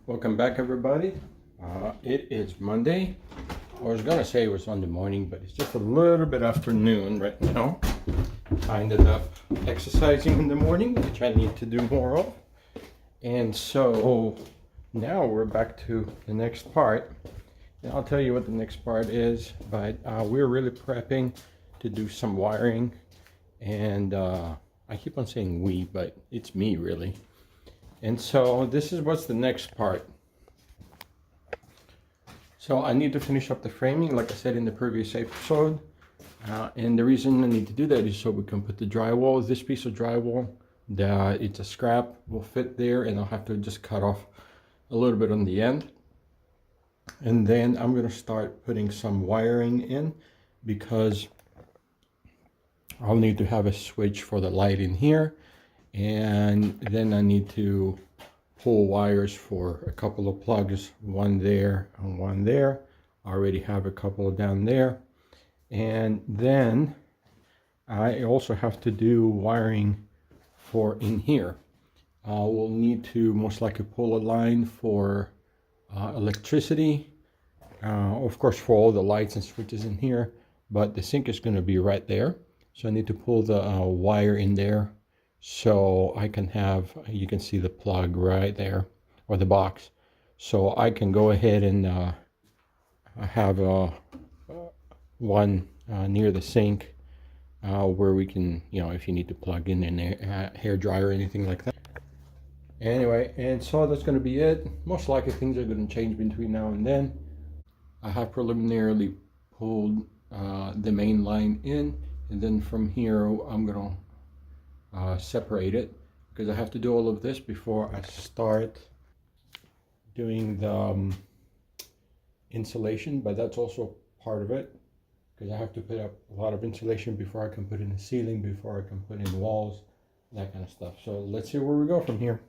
Welcome back, everybody. It is Monday. I was gonna say it was Sunday morning, but it's just a little bit afternoon right now. I ended up exercising in the morning, which I need to do more of. And so now we're back to the next part. And I'll tell you what the next part is, but we're really prepping to do some wiring. And I keep on saying we, but it's me really. And so this is what's the next part. So I need to finish up the framing, like I said in the previous episode. And the reason I need to do that is so we can put the drywall. This piece of drywall, it's a scrap, will fit there, and I'll have to just cut off a little bit on the end. And then I'm gonna start putting some wiring in, because I'll need to have a switch for the light in here. And then I need to pull wires for a couple of plugs, one there and one there. I already have a couple down there. And then I also have to do wiring for in here. We'll need to most likely pull a line for electricity, of course for all the lights and switches in here, but the sink is going to be right there. So I need to pull the wire in there, so I can have, you can see the plug right there, or the box. So I can go ahead and have one near the sink where we can, if you need to plug in a hair dryer or anything like that. Anyway, and so that's going to be it. Most likely things are going to change between now and then. I have preliminarily pulled the main line in, and then from here I'm going to separate it, because I have to do all of this before I start doing the insulation, but that's also part of it, because I have to put up a lot of insulation before I can put in the ceiling, before I can put in walls, that kind of stuff. So let's see where we go from here.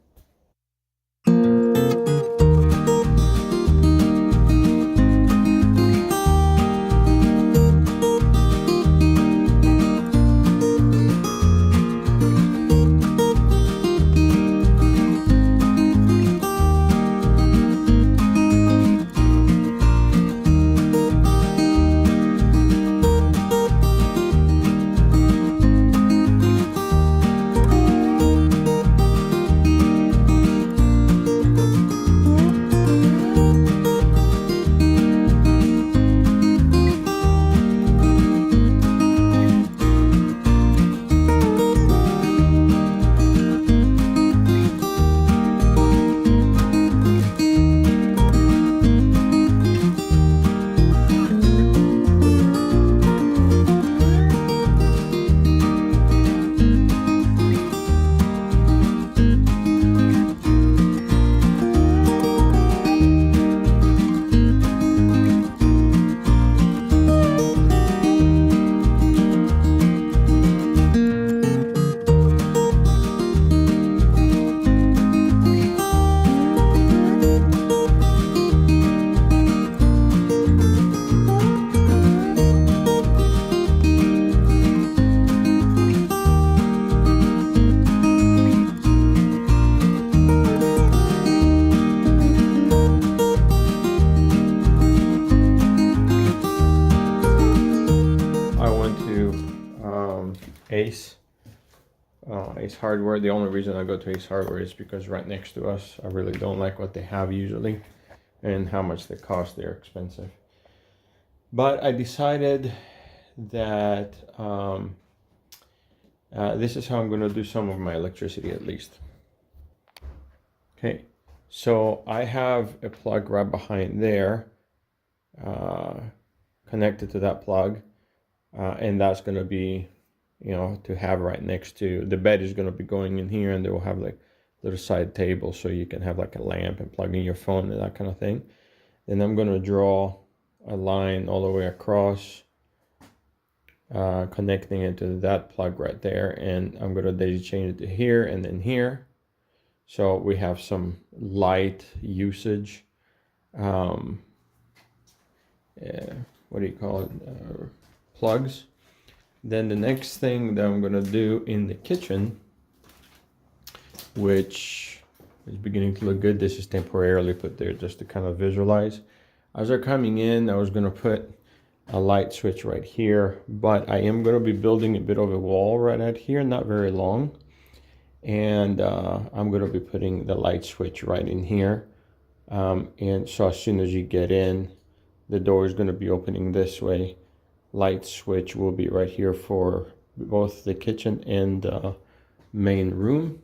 Ace Hardware. The only reason I go to Ace Hardware is because right next to us. I really don't like what they have usually and how much they cost. They're expensive. But I decided that this is how I'm going to do some of my electricity, at least. Okay, so I have a plug right behind there connected to that plug, and that's going to be, to have right next to the bed is going to be going in here, and they will have like a little side table so you can have like a lamp and plug in your phone and that kind of thing. Then I'm going to draw a line all the way across, connecting it to that plug right there, and I'm going to daisy chain it to here and then here, so we have some light usage. What do you call it? Plugs. Then the next thing that I'm gonna do in the kitchen, which It's beginning to look good. This is temporarily put there just to kind of visualize. As they're coming in, I was going to put a light switch right here, but I am going to be building a bit of a wall right out here, not very long. And I'm going to be putting the light switch right in here. And so as soon as you get in, the door is going to be opening this way. Light switch will be right here for both the kitchen and main room.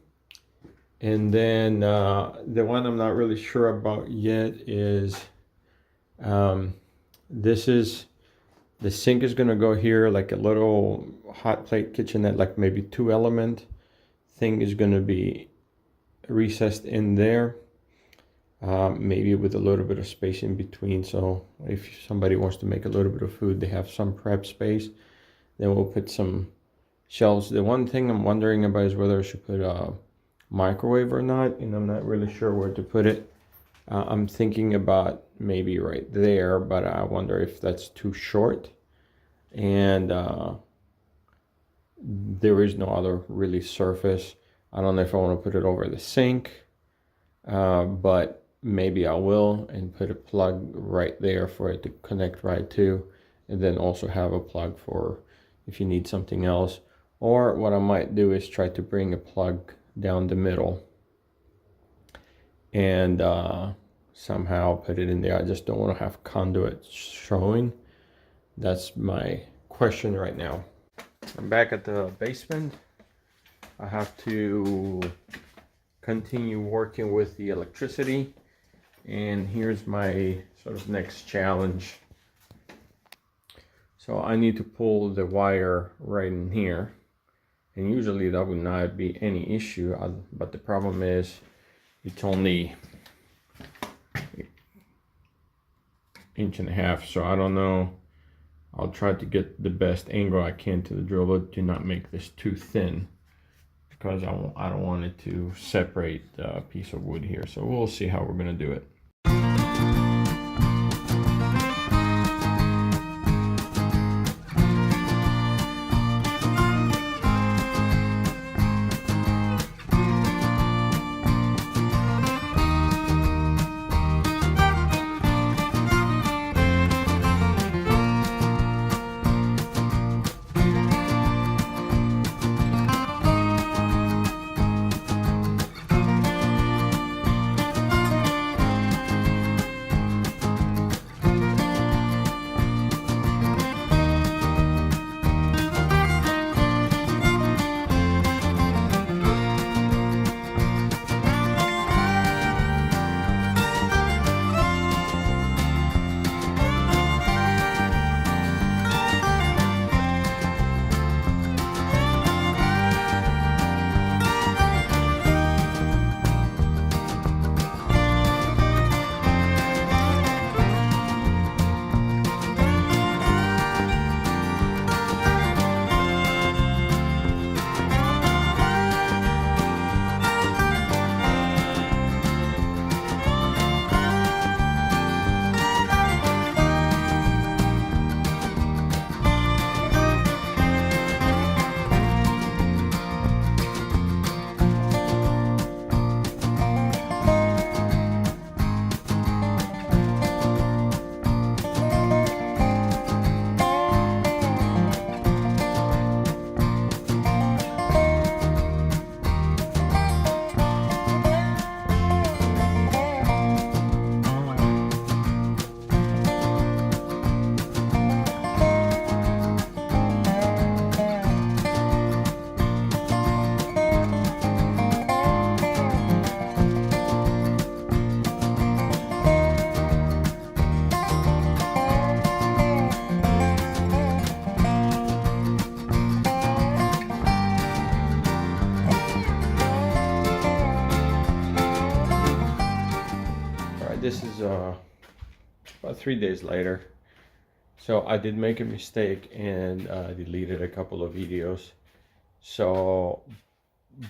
And then the one I'm not really sure about yet is this is the sink is going to go here, like a little hot plate kitchenette, like maybe 2-element thing is going to be recessed in there, maybe with a little bit of space in between. So if somebody wants to make a little bit of food, they have some prep space. Then we'll put some shelves. The one thing I'm wondering about is whether I should put a microwave or not, and I'm not really sure where to put it. I'm thinking about maybe right there, but I wonder if that's too short. And there is no other really surface. I don't know if I want to put it over the sink, but maybe I will, and put a plug right there for it to connect right to, and then also have a plug for if you need something else. Or what I might do is try to bring a plug down the middle and somehow put it in there. I just don't want to have conduit showing. That's my question right now. I'm back at the basement. I have to continue working with the electricity, and here's my sort of next challenge. So I need to pull the wire right in here, and usually that would not be any issue, but the problem is it's only 1.5 inches, so I don't know. I'll try to get the best angle I can to the drill, but do not make this too thin, because I don't want it to separate the piece of wood here. So we'll see how we're going to do it. This is about 3 days later. So I did make a mistake and deleted a couple of videos. So,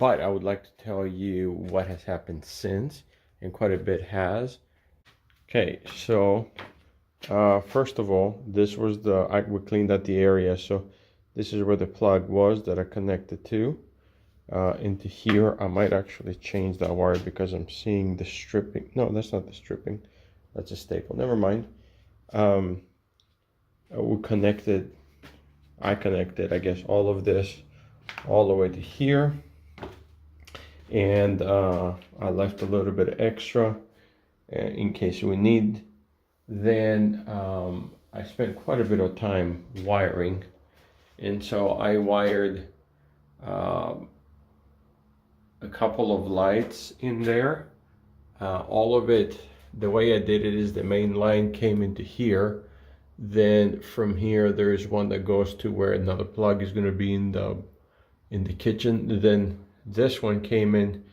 but I would like to tell you what has happened since, and quite a bit has. Okay, so first of all, this was we cleaned out the area. So this is where the plug was that I connected to. into here. I might actually change that wire because I'm seeing the stripping. No, that's not the stripping. That's a staple. Never mind. We connected. I connected, I guess, all of this all the way to here. And I left a little bit extra in case we need. Then I spent quite a bit of time wiring, and so I wired a couple of lights in there. All of it, the way I did it is the main line came into here. Then from here there is one that goes to where another plug is going to be in the kitchen. Then this one came in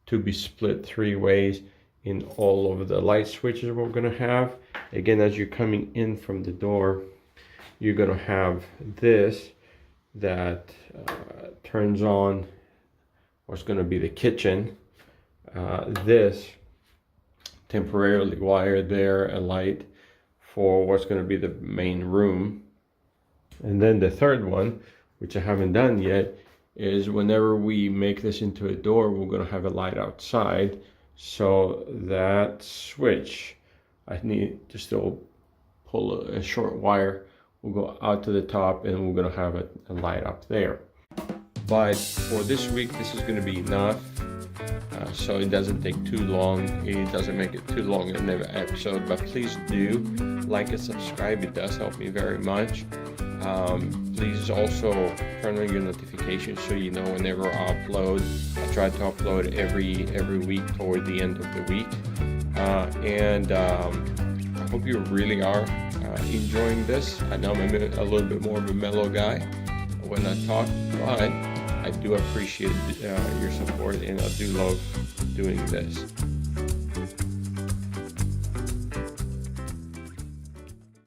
to be split 3 ways in all of the light switches we're going to have. Again, as you're coming in from the door, you're going to have this that turns on what's going to be the kitchen. This temporarily wired there, a light for what's going to be the main room. And then the third one, which I haven't done yet, is whenever we make this into a door, we're going to have a light outside. So that switch, I need to still pull a short wire. We'll go out to the top and we're going to have a light up there. But for this week, this is going to be enough. So it doesn't take too long. It doesn't make it too long in an episode, but please do like and subscribe. It does help me very much. Please also turn on your notifications so you know whenever I upload. I try to upload every week toward the end of the week. I hope you really are enjoying this. I know I'm a little bit more of a mellow guy when I talk, but I do appreciate your support, and I do love doing this.